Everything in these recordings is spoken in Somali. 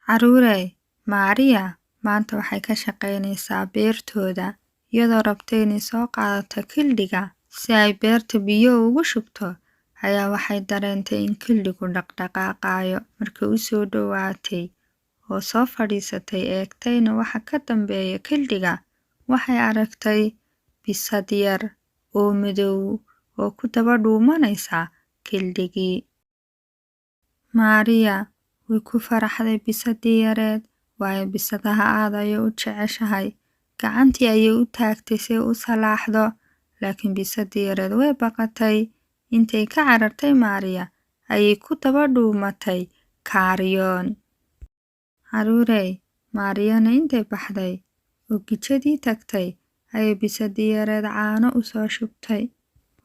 Caruurey, Maria maanta waxay ka shaqaynaysaa beertooda iyadoo rabta inay soo qaadato kildhiga si ay beerta biyo ugu shubto ayaa waxay dareentay in kildhigu dhaqdhaqaaqayo. Markay u soo dhowaatay oo soo fadhiisatay eegtayna waxa ka dambeeya kildhiga, waxay aragtay bisad yar oo madow oo ku daba dhuumanaysa kildhigii. Maria way ku faraxday bisadii yareed, waayo bisadaha aad ayay u jeceshahay. Gacantii ayay u taagtay si ay u salaaxdo, laakiin bisadii yareed way baqatay. Intay ka carartay Maria ayay ku daba dhuumatay kaaryoon. Caruurey, Mariana intay baxday oo gijadii tagtay ayay bisadii yareed caano u soo shubtay.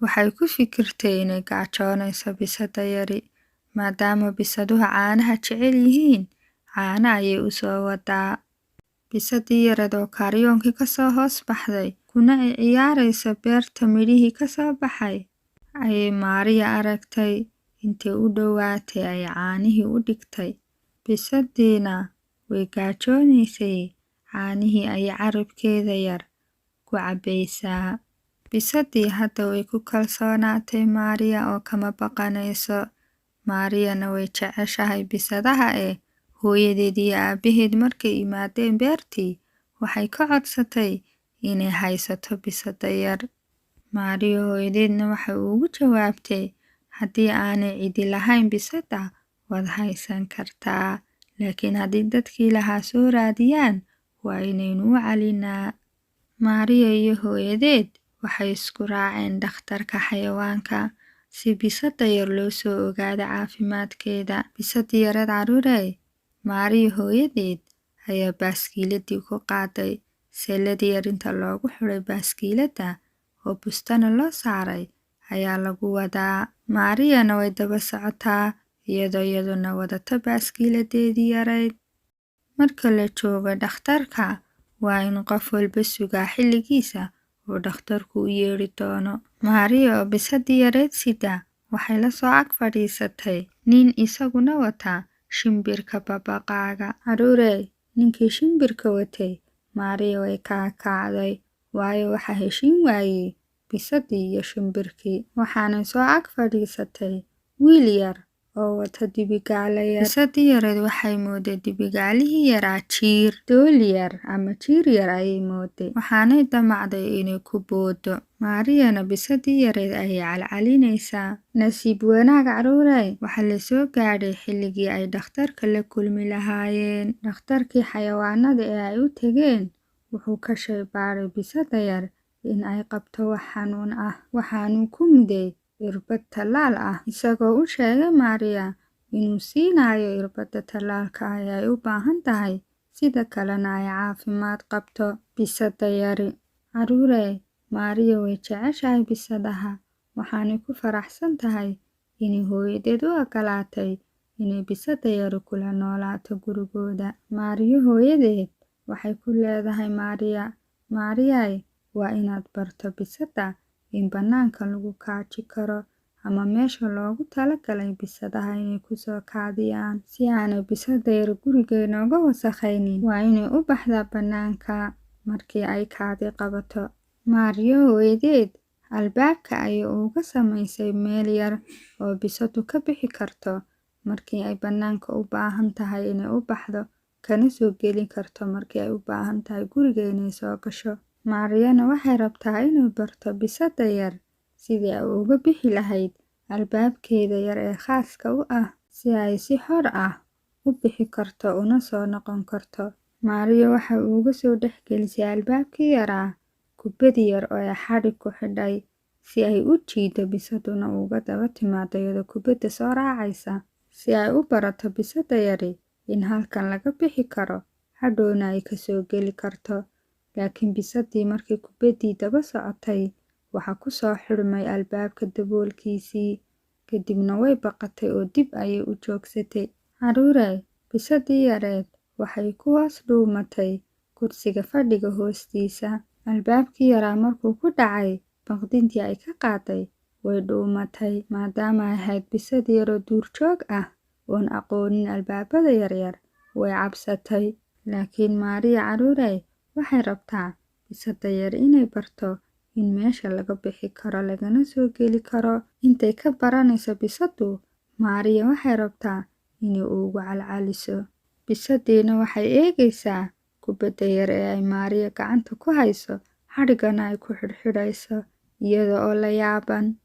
Waxay ku fikirtay inay gaajoonayso bisada yari, maadaama bisaduhu caanaha jecel yihiin, caano ayay u soo wadaa. Bisadii yareed oo kaaryoonkii ka soo hoos baxday kuna ciyaaraysa beerta midhihii ka soo baxay ayay Maria aragtay. Intay u dhowaatay ay caanihii u dhigtay. Bisadiina way gaajoonaysay, caanihii ayay carabkeeda yar ku cabbaysaa. Bisadii hadda way ku kalsoonaatay Maria oo kama baqanayso. Mariana way jeceshahay bisadaha hooyadeed iyo aabaheed markay yimaadeen beertii waxay ka codsatay inay haysato bisada yar. Maria hooyadeedna waxay ugu jawaabtay, haddii aanay cidi lahayn bisada waad haysan kartaa, laakiin haddii dadkii lahaa soo raadiyaan waa inaynu u calinaa. Maria iyo hooyadeed waxay isku raaceen dhakhtarka xayawaanka si bisada yar loo soo ogaado caafimaadkeeda. Bisadii yareed caruurey, Maria hooyadeed ayaa baaskiiladii ku qaaday. Seeladii yar inta loogu xidhay baaskiilada oo bustana loo saaray ayaa lagu wadaa. Mariana way daba socotaa iyadoo iyaduna wadata baaskiiladeedii yareyd. Marka la joogo dhakhtarka waa in qof walba sugaa xilligiisa oo dhakhtarku u yeedhi doono. Maria oo bisadii yareyd sida waxay la soo ag fadhiisatay nin isaguna wata shimbirka babaqaaga. Caruurey, ninkii shimbirka watay Maria way kaakacday, waayo waxa heshiin waayey bisadii iyo shimbirkii. Waxaanay soo ag fadhiisatay wiil yar oo wata dibigaale yar. Bisadii yareed waxay mooday dibigaalihii yaraa jiir dool yar ama jiir yar ayay mooday, waxaanay damacday inay ku boodo. Mariana bisadii yareed ayay calcalinaysaa. Nasiib wanaag caruurey, waxa la soo gaadhay xilligii ay dhakhtarka la kulmi lahaayeen. Dhakhtarkii xayawaanada ay u tageen wuxuu ka shaybaaray bisada yar in ay qabto wax xanuun ah. Waxaanuu ku muday irbad tallaal ah, isagoo u sheegay Maria inuu siinayo irbadda tallaalka ay u baahan tahay, sida kalena ay caafimaad qabto. Bisada yari. Caruurey, Maria way jeceshahay bisadaha, waxaanay ku faraxsan tahay inay hooyadeed u ogolaatay inay bisada yari kula noolaato gurigooda. Maria hooyadeed waxay ku leedahay Maria, Mariay, waa inaad barto bisada in bannaanka lagu kaaji karo ama meesha loogu talagalay bisadaha inay ku soo kaadiyaan. Si aanay bisada yar gurigeena uga wasakhaynin, waa inay u baxdaa bannaanka markii ay kaadi qabato. Maria hooyadeed albaabka ayay uga samaysay meel yar oo bisadu ka bixi karto markii ay bannaanka u baahan tahay inay u baxdo, kana soo geli karto markii ay u baahan tahay guriga inay soo gasho. Mariana waxay rabtaa inay barto bisada yar sidii ay uga bixi lahayd albaabkeeda yar ee khaaska u ah, si ay si xor ah u bixi karto una soo noqon karto. Maria waxay uga soo dhexgelisay albaabkii yaraa kubbad yar oo ay xadhig ku xidhay si ay u jiido bisaduna uga daba timaado iyadoo kubbadda soo raacaysa, si ay u barato bisada yari in halkan laga bixi karo hadhowna ay ka soo geli karto. Laakiin bisadii markay kubbaddii daba socotay waxa ku soo xidhmay albaabka daboolkiisii, kadibna way baqatay oo dib ayay u joogsatay. Caruurey, bisadii yareed waxay ku hoos dhuumatay kursiga fadhiga hoostiisa. Albaabkii yaraa markuu ku dhacay, baqdintii ay ka qaaday way dhuumatay, maadaama ay ahayd bisad yaroo duurjoog ah oon aqoonin albaabada yaryar way cabsatay. Laakiin Maariya carruurey waxay rabtaa bisadda yar inay barto in meesha laga bixi karo lagana soo geli karo. Intay ka baranayso bisaddu, Maariya waxay rabtaa inay ugu calcaliso. Bisaddiina waxay eegaysaa kubbadda yar ee ay Maariya gacanta ku hayso, xadhiggana ay ku xidhxidhayso iyada oo la yaaban.